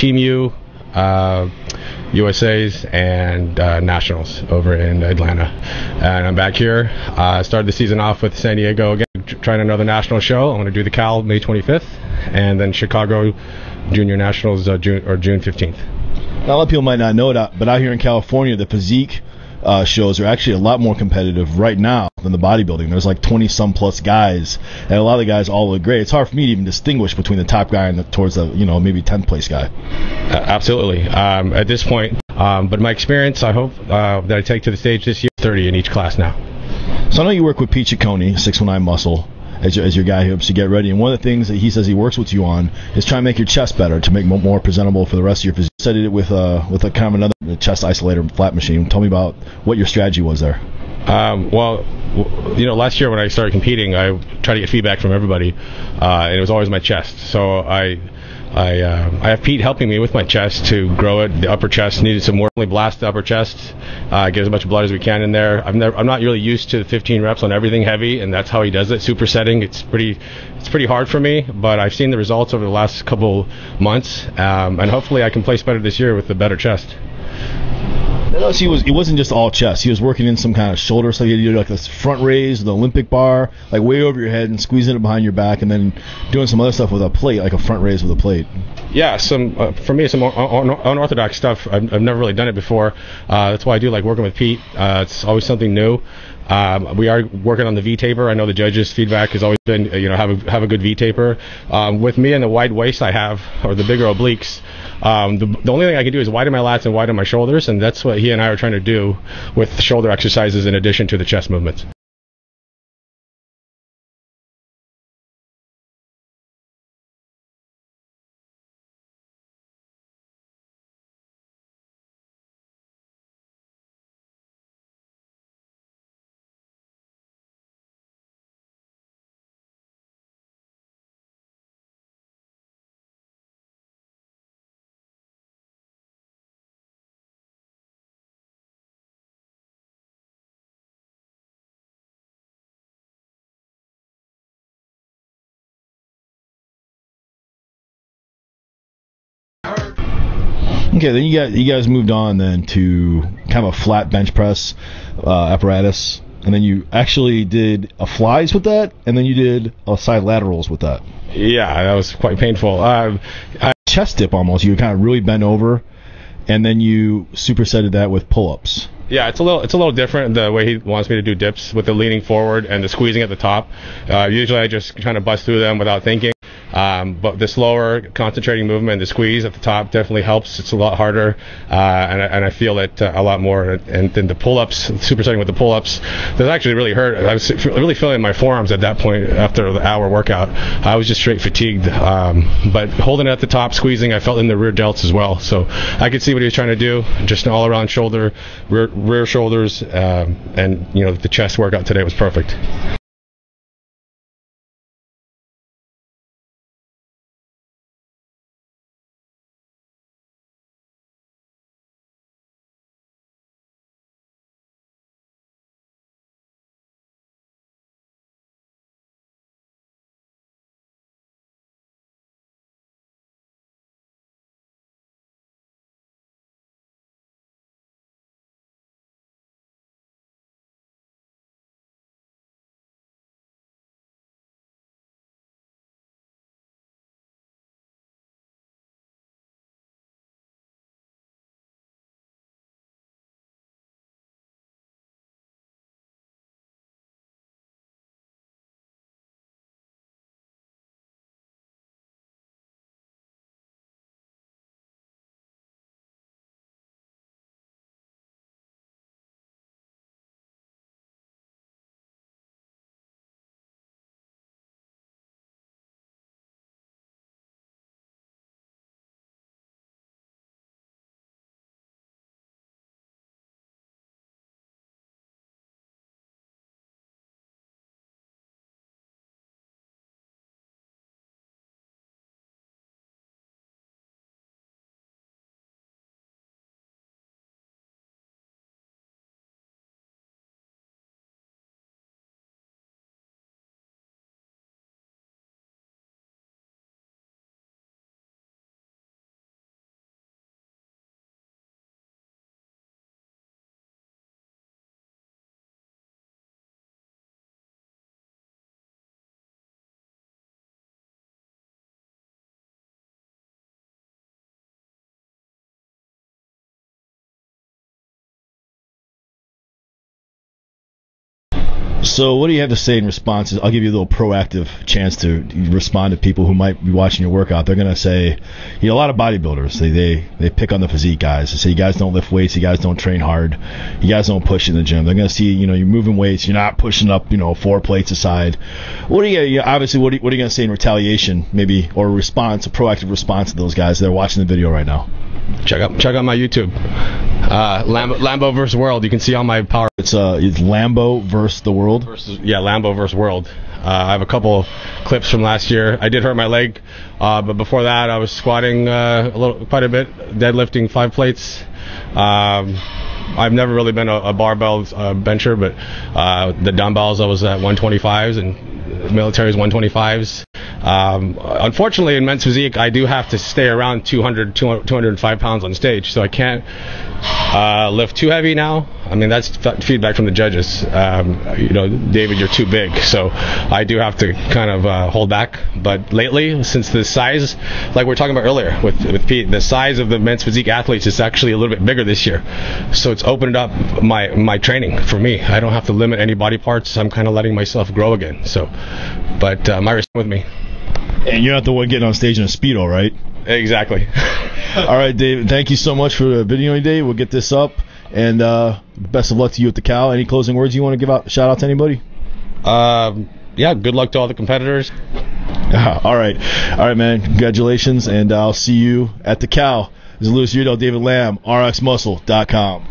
Team U, USA's, and Nationals over in Atlanta. And I'm back here. Started the season off with San Diego again, trying another national show. I'm going to do the Cal May 25th, and then Chicago Junior Nationals June 15th. Now, a lot of people might not know that, but out here in California, the physique shows are actually a lot more competitive right now than the bodybuilding. There's like 20-some plus guys, and a lot of the guys all look great. It's hard for me to even distinguish between the top guy and towards the maybe 10th place guy. Absolutely. At this point, but my experience, I hope that I take to the stage this year, 30 in each class now. So I know you work with Pete Ciccone, 619 Muscle, as your guy who helps you get ready. And one of the things that he says he works with you on is trying to make your chest better, to make more presentable for the rest of your physique. You studied it with a kind of another chest isolator flat machine. Tell me about what your strategy was there. Well, last year when I started competing, I tried to get feedback from everybody, and it was always my chest. So I have Pete helping me with my chest to grow it. The upper chest needed some more. Blast the upper chest, get as much blood as we can in there. I'm not really used to 15 reps on everything heavy, and that's how he does it. Supersetting. It's pretty hard for me, but I've seen the results over the last couple months, and hopefully I can place better this year with the better chest. It wasn't just all chest. He was working in some kind of shoulder, so he had to do like this front raise, the Olympic bar, like way over your head and squeezing it behind your back, and then doing some other stuff with a plate, like a front raise with a plate. Yeah, for me, some unorthodox stuff. I've never really done it before. That's why I do like working with Pete. It's always something new. We are working on the V-taper. I know the judges' feedback has always been, have a good V-taper. With me and the wide waist I have, or the bigger obliques, the only thing I can do is widen my lats and widen my shoulders, and that's what he and I are trying to do with shoulder exercises in addition to the chest movements. Okay, then you guys moved on then to kind of a flat bench press apparatus, and then you actually did a flies with that, and then you did a side laterals with that. Yeah, that was quite painful. Chest dip almost. You would kind of really bend over, and then you supersetted that with pull-ups. Yeah, it's a little different the way he wants me to do dips, with the leaning forward and the squeezing at the top. Usually I just kind of bust through them without thinking. But the slower, concentrating movement, the squeeze at the top definitely helps. It's a lot harder, and I feel it a lot more. And then the pull-ups, supersetting with the pull-ups, that actually really hurt. I was really feeling my forearms at that point after the hour workout. I was just straight fatigued. But holding it at the top, squeezing, I felt in the rear delts as well. So I could see what he was trying to do. Just an all-around shoulder, rear shoulders, and the chest workout today was perfect. So what do you have to say in response? I'll give you a little proactive chance to respond to people who might be watching your workout. They're going to say, a lot of bodybuilders, they pick on the physique guys. They say, you guys don't lift weights, you guys don't train hard, you guys don't push in the gym. They're going to see, you're moving weights, you're not pushing up, 4 plates aside. What are you obviously, what are you going to say in retaliation, maybe, or a proactive response to those guys that are watching the video right now? Check out my YouTube. Lambo versus World. You can see all my power. It's Lambo versus the World. Lambo versus World. I have a couple clips from last year. I did hurt my leg, but before that, I was squatting quite a bit, deadlifting 5 plates. I've never really been a barbell bencher, but the dumbbells I was at 125s and military's 125s. Unfortunately, in men's physique, I do have to stay around 205 pounds on stage, so I can't lift too heavy now. I mean, that's feedback from the judges. David, you're too big, so I do have to kind of hold back. But lately, since the size, like we were talking about earlier with Pete, the size of the men's physique athletes is actually a little bit bigger this year, so it's opened up my training for me. I don't have to limit any body parts. I'm kind of letting myself grow again. So, but Myra's with me. And you're not the one getting on stage in a Speedo, right? Exactly. All right, David, thank you so much for the video today. We'll get this up, and best of luck to you at the Cow. Any closing words you want to give out? Shout out to anybody? Good luck to all the competitors. All right, man. Congratulations, and I'll see you at the Cow. This is Luis Udo, David Lamb, rxmuscle.com.